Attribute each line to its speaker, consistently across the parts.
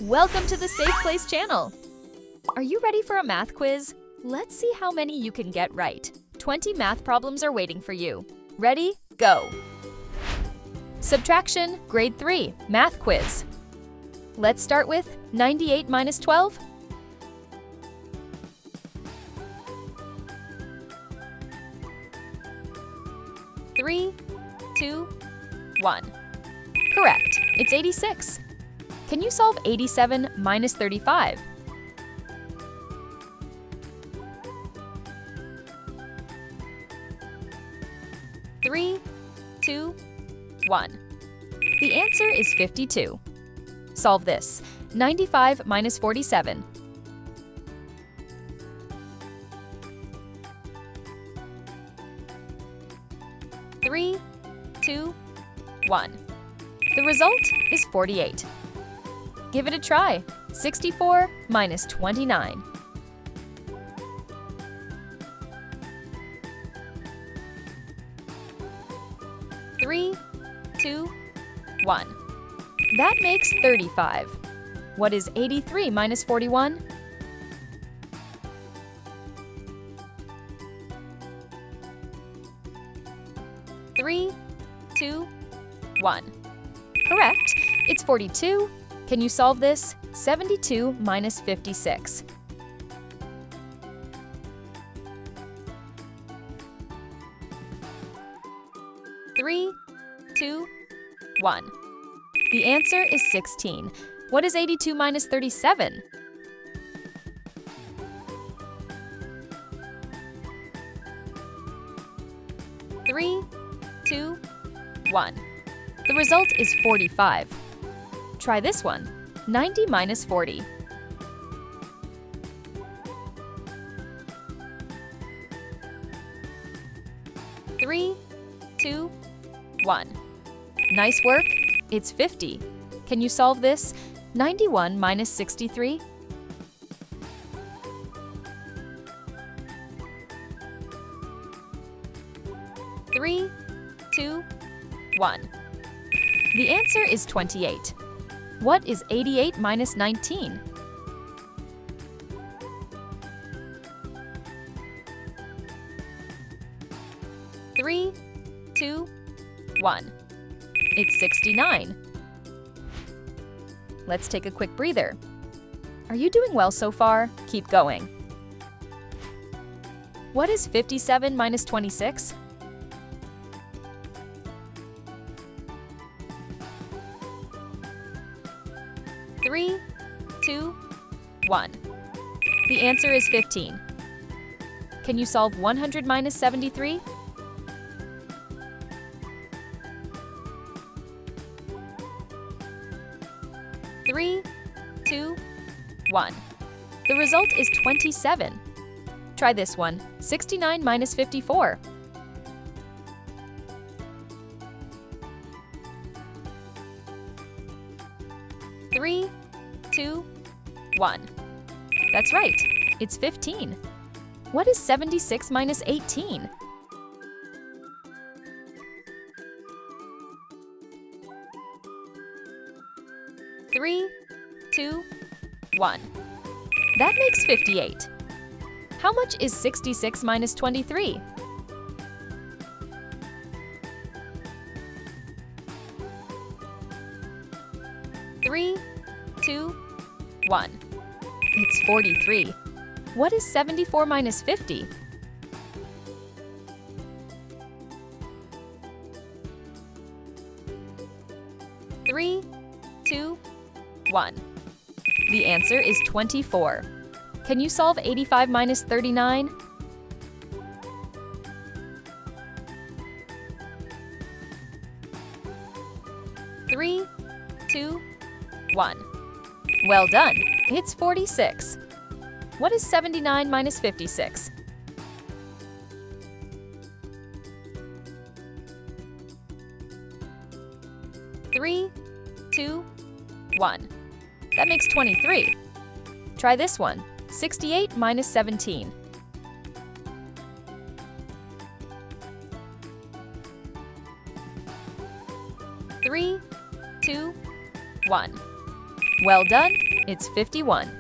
Speaker 1: Welcome to the Safe Place channel. Are you ready for a math quiz? Let's see how many you can get right. 20 math problems are waiting for you. Ready? Go! Subtraction, Grade 3, Math Quiz. Let's start with 98 minus 12. Three, two, one. Correct. It's 86. Can you solve 87 minus 35? Three, two, one. The answer is 52. Solve this. 95 minus 47. Three, two, one. The result is 48. Give it a try. 64 minus 29. Three, two, one. That makes 35. What is 83 minus 41? Three, two, one. Correct. It's 42. Can you solve this? 72 minus 56. Three, two, one. The answer is 16. What is 82 minus 37? Three, two, one. The result is 45. Try this one. 90 minus 40. Three, two, one. Nice work. It's 50. Can you solve this? 91 minus 63. Three, two, one. The answer is 28. What is 88 minus 19? Three, two, one. It's 69. Let's take a quick breather. Are you doing well so far? Keep going. What is 57 minus 26? Three, two, one. The answer is 15. Can you solve 100 minus 73? Three, two, one. The result is 27. Try this one. 69 minus 54. Three, two, one. That's right. It's 15. What is 76 minus 18? Three, two, one. That makes 58. How much is 66 minus 23? Three, two, one. It's 43. What is 74 minus 50? Three, two, one. The answer is 24. Can you solve 85 minus 39? Three, two, one. Well done. It's 46. What is 79 minus 56? Three, two, one. That makes 23. Try this one. 68 minus 17. Three, two, one. Well done, it's 51.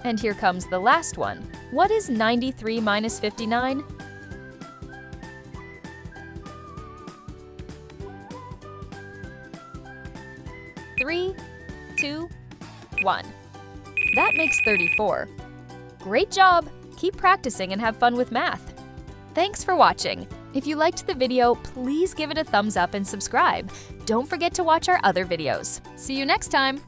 Speaker 1: And here comes the last one. What is 93 minus 59? Three, 2, 1. That makes 34. Great job! Keep practicing and have fun with math. Thanks for watching. If you liked the video, please give it a thumbs up and subscribe. Don't forget to watch our other videos. See you next time!